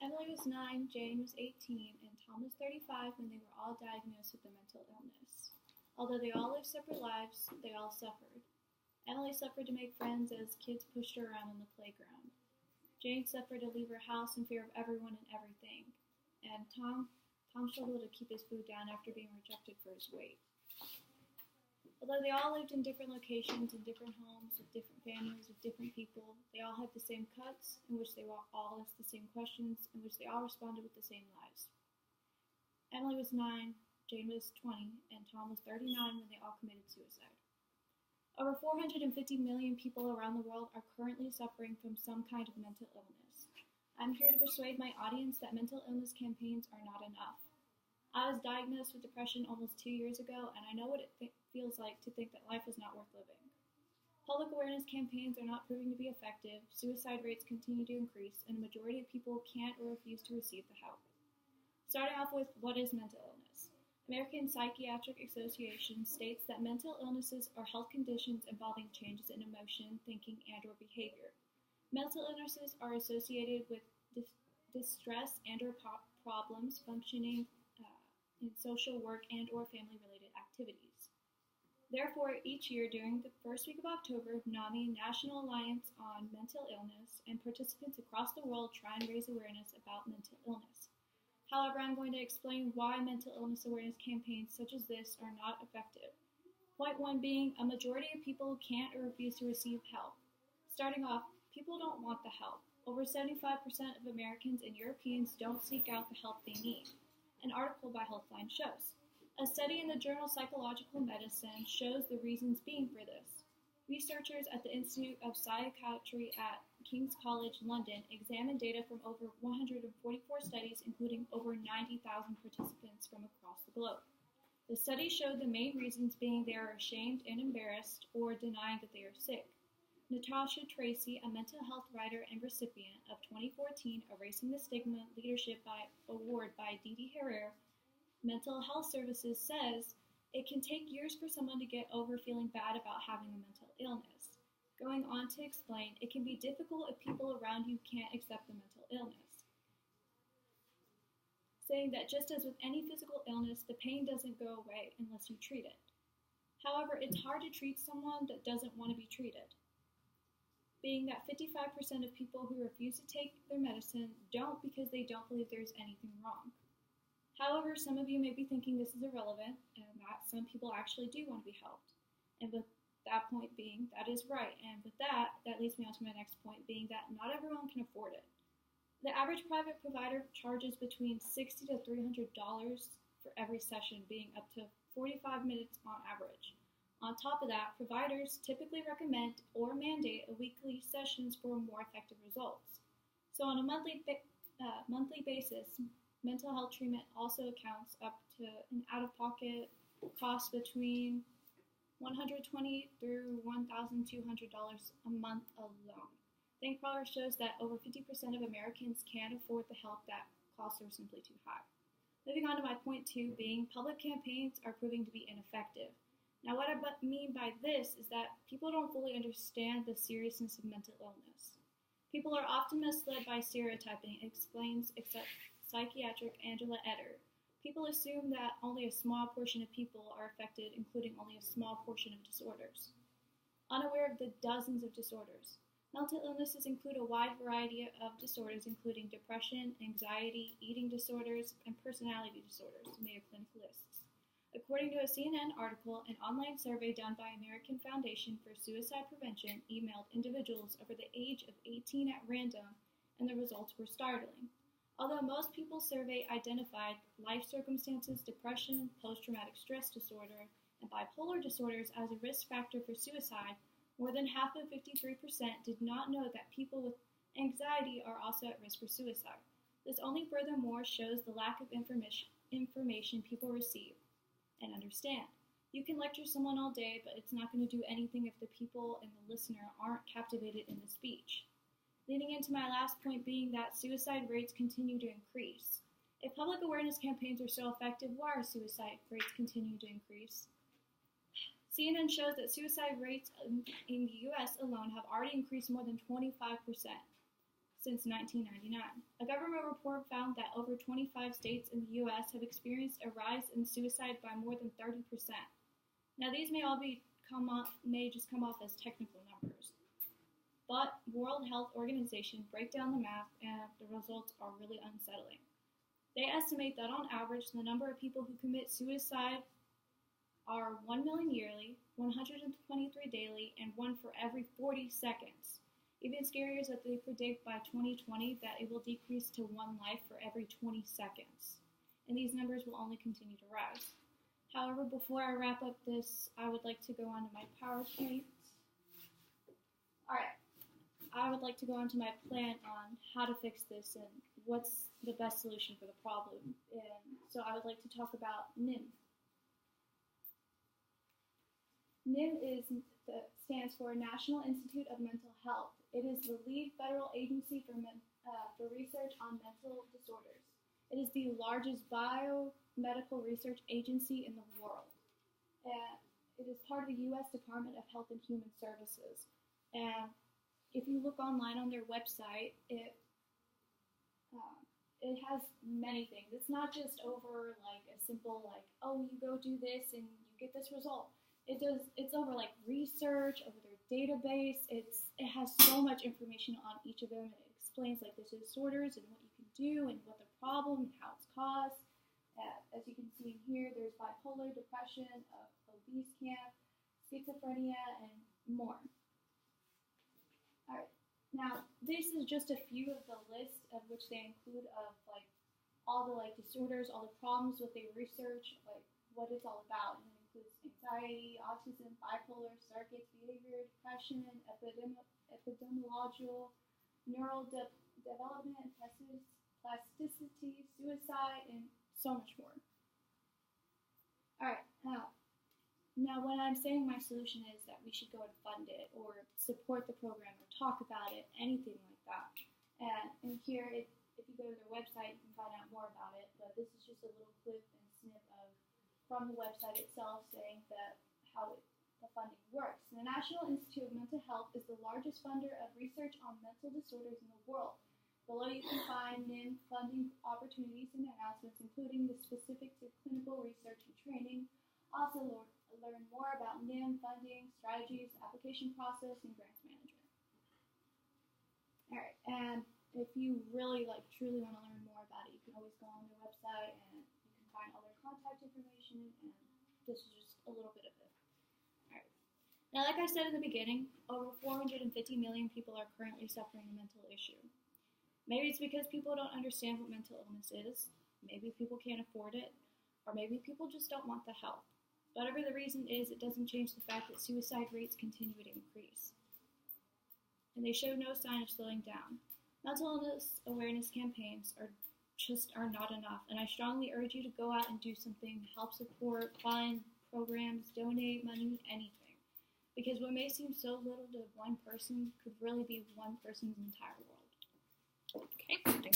Emily was 9, Jane was 18, and Tom was 35 when they were all diagnosed with a mental illness. Although they all lived separate lives, they all suffered. Emily suffered to make friends as kids pushed her around on the playground. Jane suffered to leave her house in fear of everyone and everything. And Tom struggled to keep his food down after being rejected for his weight. Although they all lived in different locations, in different homes, with different families, with different people, they all had the same cuts, in which they all asked the same questions, in which they all responded with the same lies. Emily was 9, Jane was 20, and Tom was 39 when they all committed suicide. Over 450 million people around the world are currently suffering from some kind of mental illness. I'm here to persuade my audience that mental illness campaigns are not enough. I was diagnosed with depression almost 2 years ago, and I know what it feels like to think that life is not worth living. Public awareness campaigns are not proving to be effective, suicide rates continue to increase, and a majority of people can't or refuse to receive the help. Starting off with, what is mental illness? American Psychiatric Association states that mental illnesses are health conditions involving changes in emotion, thinking, and or behavior. Mental illnesses are associated with distress and or problems functioning in social work and or family-related activities. Therefore, each year during the first week of October, NAMI, National Alliance on Mental Illness, and participants across the world try and raise awareness about mental illness. However, I'm going to explain why mental illness awareness campaigns such as this are not effective. Point 1 being, a majority of people can't or refuse to receive help. Starting off, people don't want the help. Over 75% of Americans and Europeans don't seek out the help they need. An article by Healthline shows. A study in the journal Psychological Medicine shows the reasons being for this. Researchers at the Institute of Psychiatry at King's College London examined data from over 144 studies, including over 90,000 participants from across the globe. The study showed the main reasons being they are ashamed and embarrassed or denying that they are sick. Natasha Tracy, a mental health writer and recipient of 2014 Erasing the Stigma Leadership Award by Didi Herrera Mental Health Services, says it can take years for someone to get over feeling bad about having a mental illness. Going on to explain, it can be difficult if people around you can't accept the mental illness. Saying that just as with any physical illness, the pain doesn't go away unless you treat it. However, it's hard to treat someone that doesn't want to be treated. Being that 55% of people who refuse to take their medicine don't because they don't believe there's anything wrong. However, some of you may be thinking this is irrelevant and that some people actually do want to be helped. And with that point being, that is right. And with that leads me on to my next point, being that not everyone can afford it. The average private provider charges between $60 to $300 for every session, being up to 45 minutes on average. On top of that, providers typically recommend or mandate a weekly sessions for more effective results. So on a monthly basis, mental health treatment also accounts up to an out-of-pocket cost between $120 through $1,200 a month alone. Think Progress shows that over 50% of Americans can't afford the help that costs are simply too high. Moving on to my point 2, being public campaigns are proving to be ineffective. Now, what I mean by this is that people don't fully understand the seriousness of mental illness. People are often misled by stereotyping, explains psychiatric Angela Etter. People assume that only a small portion of people are affected, including only a small portion of disorders. Unaware of the dozens of disorders. Mental illnesses include a wide variety of disorders, including depression, anxiety, eating disorders, and personality disorders, Mayo Clinic lists. According to a CNN article, an online survey done by American Foundation for Suicide Prevention emailed individuals over the age of 18 at random, and the results were startling. Although most people surveyed identified life circumstances, depression, post-traumatic stress disorder, and bipolar disorders as a risk factor for suicide, more than half of 53% did not know that people with anxiety are also at risk for suicide. This only furthermore shows the lack of information people receive and understand. You can lecture someone all day, but it's not going to do anything if the people and the listener aren't captivated in the speech. Leading into my last point being that suicide rates continue to increase. If public awareness campaigns are so effective, why are suicide rates continuing to increase? CNN shows that suicide rates in the U.S. alone have already increased more than 25%. since 1999. A government report found that over 25 states in the U.S. have experienced a rise in suicide by more than 30%. Now, these may just come off as technical numbers, but World Health Organization break down the math, and the results are really unsettling. They estimate that on average, the number of people who commit suicide are 1 million yearly, 123 daily, and 1 for every 40 seconds. Even scarier is that they predict by 2020 that it will decrease to 1 life for every 20 seconds. And these numbers will only continue to rise. However, before I wrap up this, I would like to go on to my PowerPoint. Alright, I would like to go on to my plan on how to fix this and what's the best solution for the problem. And so I would like to talk about NIM. NIM stands for National Institute of Mental Health. It is the lead federal agency for research on mental disorders. It is the largest biomedical research agency in the world. It is part of the U.S. Department of Health and Human Services. And if you look online on their website, it has many things. It's not just over like a simple like, oh, you go do this and you get this result. It's over like research, over their database. It has so much information on each of them. It explains like the disorders and what you can do and what the problem and how it's caused. As you can see in here, there's bipolar, depression, obese camp, schizophrenia, and more. All right. Now, this is just a few of the list of which they include of like all the like disorders, all the problems, what they research, like what it's all about. And it includes anxiety, autism, bipolar, circuits, behavior, depression, epidemiological, neural development, plasticity, suicide, and so much more. All right. Now, when I'm saying my solution is that we should go and fund it or support the program or talk about it, anything like that. And here, if you go to their website, you can find out more about it. But this is just a little clip and snip from the website itself saying that how the funding works. The National Institute of Mental Health is the largest funder of research on mental disorders in the world. Below you can find NIM funding opportunities and announcements, including the specific to clinical research and training. Also, learn more about NIM funding, strategies, application process, and grants management. All right, and if you really truly want to learn more about it, you can always go on their website and you can find all their contact information, and this is just a little bit of it. All right. Now, like I said in the beginning, over 450 million people are currently suffering a mental issue. Maybe it's because people don't understand what mental illness is, maybe people can't afford it, or maybe people just don't want the help. Whatever the reason is, it doesn't change the fact that suicide rates continue to increase. And they show no sign of slowing down. Mental illness awareness campaigns are not enough, and I strongly urge you to go out and do something, help support, find programs, donate money, anything. Because what may seem so little to one person could really be one person's entire world. Okay, thank you.